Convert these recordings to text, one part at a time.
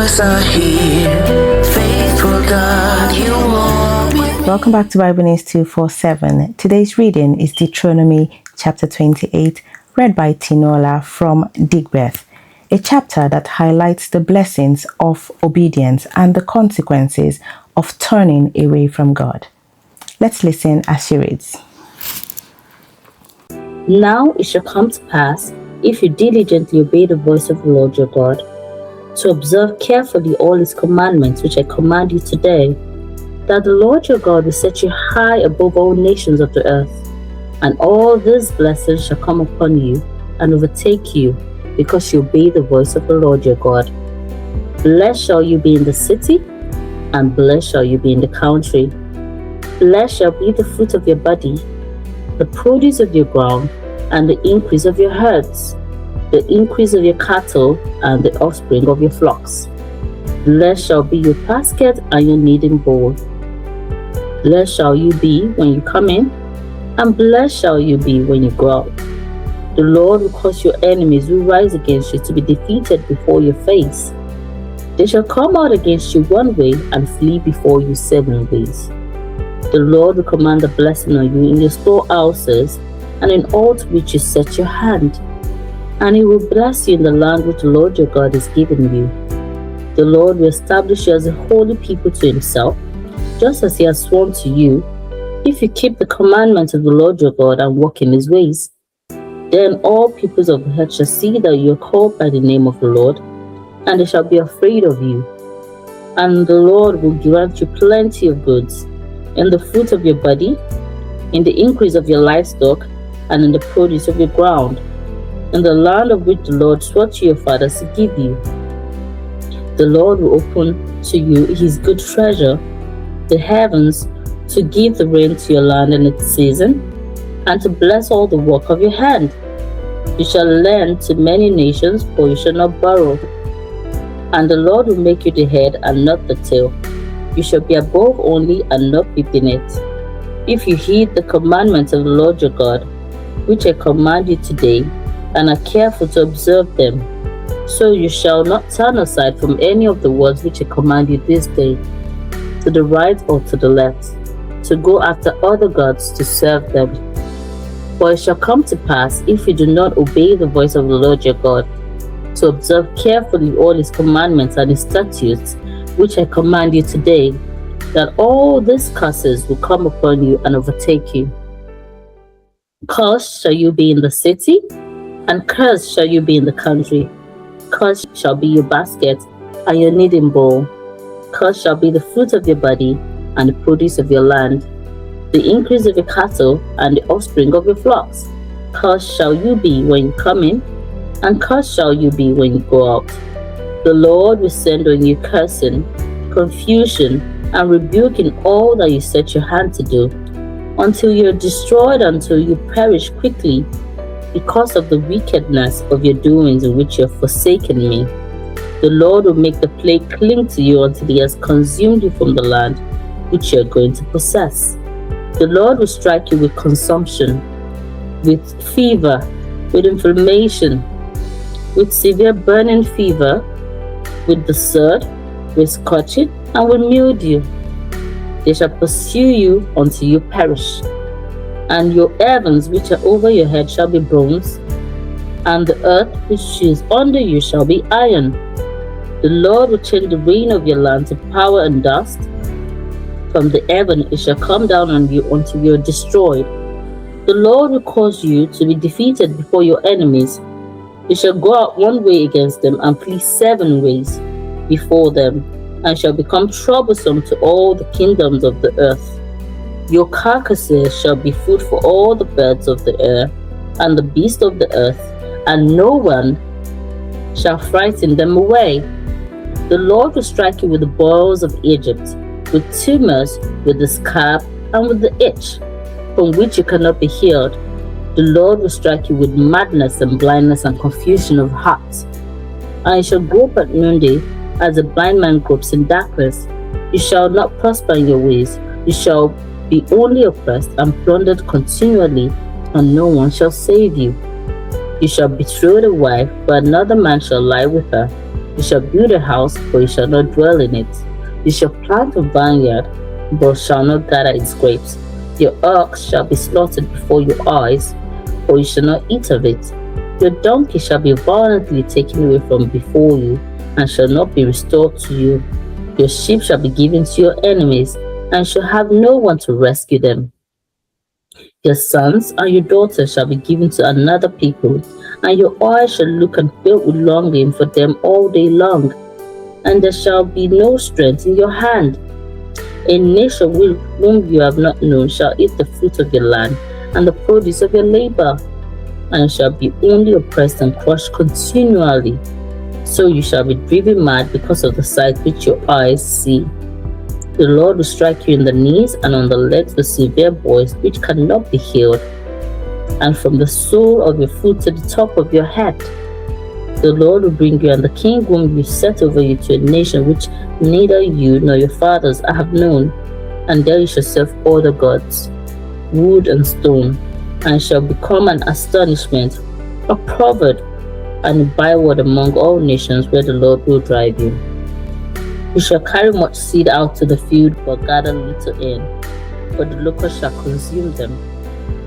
us are here. Faithful God, you walk with. Welcome back to Bible News 247. Today's reading is Deuteronomy chapter 28, read by Tinola from Digbeth, a chapter that highlights the blessings of obedience and the consequences of turning away from God. Let's listen as she reads. Now it shall come to pass, if you diligently obey the voice of the Lord your God, to observe carefully all his commandments which I command you today, that the Lord your God will set you high above all nations of the earth, and all these blessings shall come upon you and overtake you, because you obey the voice of the Lord your God. Blessed shall you be in the city, and blessed shall you be in the country. Blessed shall be the fruit of your body, the produce of your ground, and the increase of your herds, the increase of your cattle, and the offspring of your flocks. Blessed shall be your basket and your kneading bowl. Blessed shall you be when you come in, and blessed shall you be when you go out. The Lord will cause your enemies who rise against you to be defeated before your face. They shall come out against you one way and flee before you 7 ways. The Lord will command a blessing on you in your storehouses and in all to which you set your hand. And he will bless you in the land which the Lord your God is giving you. The Lord will establish you as a holy people to himself, just as he has sworn to you, if you keep the commandments of the Lord your God and walk in his ways. Then all peoples of the earth shall see that you are called by the name of the Lord, and they shall be afraid of you. And the Lord will grant you plenty of goods, in the fruit of your body, in the increase of your livestock, and in the produce of your ground, in the land of which the Lord swore to your fathers to give you. The Lord will open to you his good treasure, the heavens, to give the rain to your land in its season, and to bless all the work of your hand. You shall lend to many nations, for you shall not borrow. And the Lord will make you the head and not the tail. You shall be above only and not beneath. If you heed the commandments of the Lord your God, which I command you today, and are careful to observe them, so you shall not turn aside from any of the words which I command you this day, to the right or to the left, to go after other gods to serve them. For it shall come to pass, if you do not obey the voice of the Lord your God, to observe carefully all his commandments and his statutes, which I command you today, that all these curses will come upon you and overtake you. Cursed shall you be in the city, and cursed shall you be in the country. Cursed shall be your basket and your kneading bowl. Cursed shall be the fruit of your body and the produce of your land, the increase of your cattle and the offspring of your flocks. Cursed shall you be when you come in, and cursed shall you be when you go out. The Lord will send on you cursing, confusion, and rebuke in all that you set your hand to do, until you are destroyed, until you perish quickly, because of the wickedness of your doings in which you have forsaken me. The Lord will make the plague cling to you until he has consumed you from the land which you are going to possess. The Lord will strike you with consumption, with fever, with inflammation, with severe burning fever, with the sword, with scorching, and with mildew. They shall pursue you until you perish. And your heavens which are over your head shall be bronze, and the earth which is under you shall be iron. The Lord will change the rain of your land to powder and dust. From the heaven it shall come down on you until you are destroyed. The Lord will cause you to be defeated before your enemies. You shall go out one way against them and flee 7 ways before them, and shall become troublesome to all the kingdoms of the earth. Your carcasses shall be food for all the birds of the air and the beasts of the earth, and no one shall frighten them away. The Lord will strike you with the boils of Egypt, with tumors, with the scab, and with the itch, from which you cannot be healed. The Lord will strike you with madness and blindness and confusion of heart. And you shall grope at noonday, as a blind man gropes in darkness. You shall not prosper in your ways. You shall be only oppressed and plundered continually, and no one shall save you. You shall betroth a wife, but another man shall lie with her. You shall build a house, but you shall not dwell in it. You shall plant a vineyard, but shall not gather its grapes. Your ox shall be slaughtered before your eyes, but you shall not eat of it. Your donkey shall be violently taken away from before you, and shall not be restored to you. Your sheep shall be given to your enemies, and shall have no one to rescue them. Your sons and your daughters shall be given to another people, and your eyes shall look and fill with longing for them all day long, and there shall be no strength in your hand. A nation whom you have not known shall eat the fruit of your land, and the produce of your labor, and shall be only oppressed and crushed continually. So you shall be driven mad because of the sight which your eyes see. The Lord will strike you in the knees and on the legs with severe boils which cannot be healed, and from the sole of your foot to the top of your head. The Lord will bring you and the king whom you set over you to a nation which neither you nor your fathers have known, and there you shall serve other gods, wood and stone, and shall become an astonishment, a proverb, and a byword among all nations where the Lord will drive you. You shall carry much seed out to the field, but gather little in, for the locust shall consume them.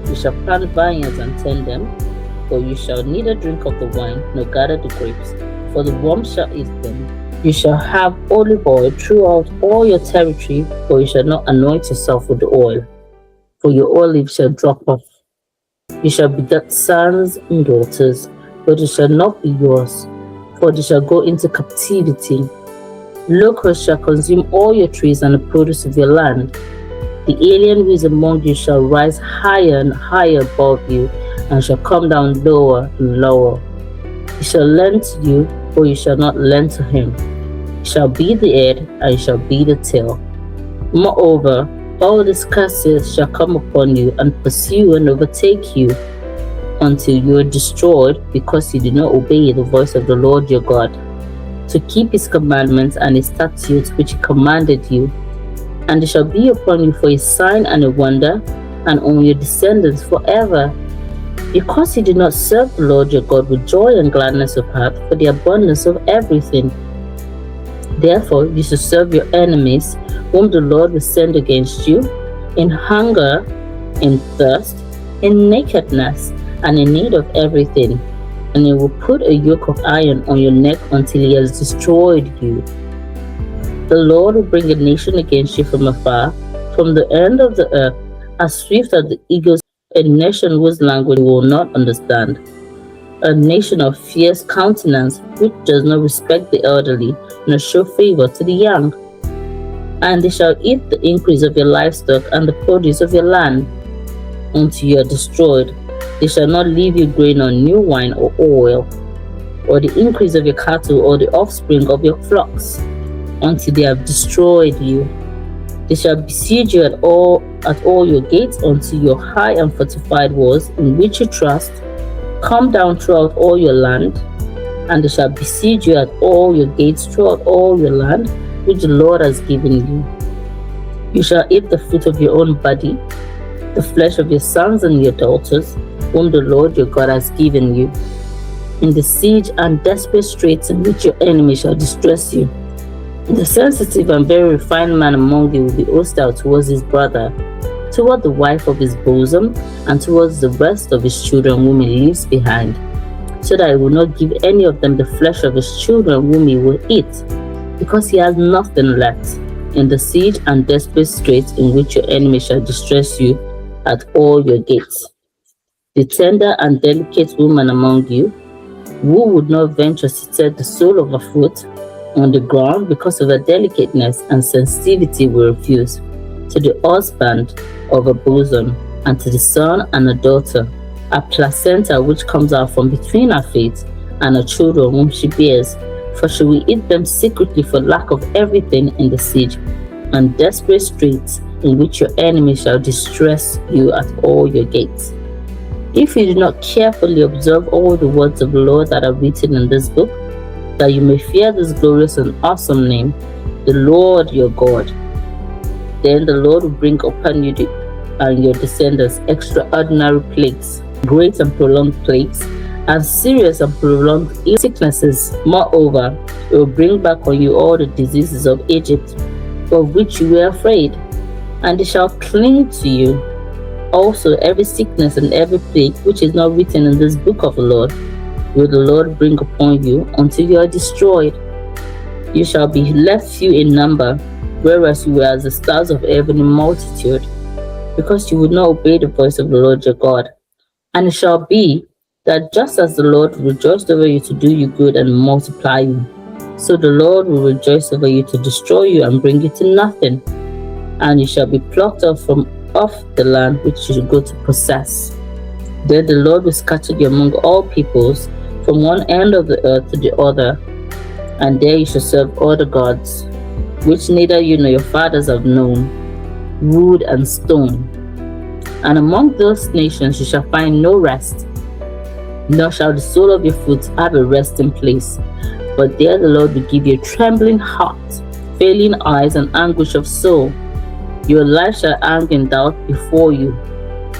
You shall plant vineyards and tend them, but you shall neither drink of the wine nor gather the grapes, for the worm shall eat them. You shall have olive oil throughout all your territory, but you shall not anoint yourself with the oil, for your olive shall drop off. You shall beget sons and daughters, but it shall not be yours, for they shall go into captivity. Locusts shall consume all your trees and the produce of your land. The alien who is among you shall rise higher and higher above you, and shall come down lower and lower. He shall lend to you, but you shall not lend to him. He shall be the head, and you shall be the tail. Moreover, all these curses shall come upon you, and pursue and overtake you, until you are destroyed, because you did not obey the voice of the Lord your God, to keep his commandments and his statutes which he commanded you. And they shall be upon you for a sign and a wonder, and on your descendants forever, because you did not serve the Lord your God with joy and gladness of heart for the abundance of everything. Therefore you shall serve your enemies, whom the Lord will send against you, in hunger, in thirst, in nakedness, and in need of everything. And he will put a yoke of iron on your neck until he has destroyed you. The Lord will bring a nation against you from afar, from the end of the earth, as swift as the eagles, a nation whose language you will not understand, a nation of fierce countenance, which does not respect the elderly, nor show favor to the young. And they shall eat the increase of your livestock and the produce of your land, until you are destroyed. They shall not leave you grain or new wine or oil, or the increase of your cattle or the offspring of your flocks, until they have destroyed you. They shall besiege you at all your gates until your high and fortified walls, in which you trust, come down throughout all your land. And they shall besiege you at all your gates throughout all your land, which the Lord has given you. You shall eat the fruit of your own body, the flesh of your sons and your daughters, whom the Lord your God has given you, in the siege and desperate straits in which your enemy shall distress you. The sensitive and very refined man among you will be hostile towards his brother, toward the wife of his bosom, and towards the rest of his children whom he leaves behind, so that he will not give any of them the flesh of his children whom he will eat, because he has nothing left, in the siege and desperate straits in which your enemy shall distress you at all your gates. The tender and delicate woman among you, who would not venture to set the sole of her foot on the ground because of her delicateness and sensitivity, will refuse, to the husband of a bosom, and to the son and a daughter, a placenta which comes out from between her feet, and her children whom she bears, for she will eat them secretly for lack of everything in the siege and desperate straits in which your enemy shall distress you at all your gates. If you do not carefully observe all the words of the Lord that are written in this book, that you may fear this glorious and awesome name, the Lord your God, then the Lord will bring upon you and your descendants extraordinary plagues, great and prolonged plagues, and serious and prolonged sicknesses. Moreover, it will bring back on you all the diseases of Egypt, of which you were afraid, and they shall cling to you. Also, every sickness and every plague which is not written in this book of the Lord will the Lord bring upon you until you are destroyed. You shall be left few in number, whereas you were as the stars of heaven in multitude, because you would not obey the voice of the Lord your God. And it shall be that just as the Lord rejoiced over you to do you good and multiply you, so the Lord will rejoice over you to destroy you and bring you to nothing. And you shall be plucked off from off the land which you should go to possess. Then the Lord will scatter you among all peoples, from one end of the earth to the other, and there you shall serve other gods, which neither you nor your fathers have known, wood and stone. And among those nations you shall find no rest, nor shall the sole of your foot have a resting place. But there the Lord will give you a trembling heart, failing eyes, and anguish of soul. Your life shall hang in doubt before you.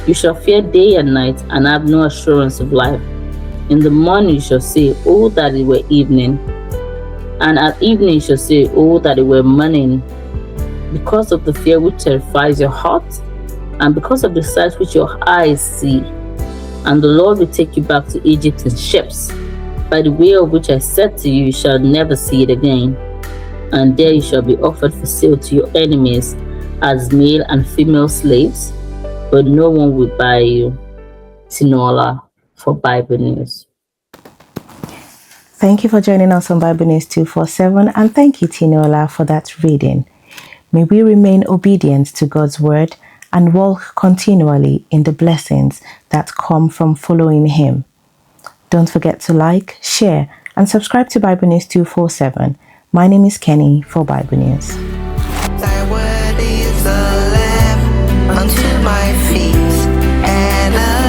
You shall fear day and night, and have no assurance of life. In the morning you shall say, oh, that it were evening. And at evening you shall say, oh, that it were morning. Because of the fear which terrifies your heart, and because of the sight which your eyes see. And the Lord will take you back to Egypt in ships, by the way of which I said to you, you shall never see it again. And there you shall be offered for sale to your enemies, as male and female slaves, but no one will buy you. Tinola for Bible News. Thank you for joining us on Bible News 247, and thank you, Tinola, for that reading. May we remain obedient to God's word and walk continually in the blessings that come from following Him. Don't forget to like, share, and subscribe to Bible News 247. My name is Kenny for Bible News. Thy word is a lamp unto my feet and a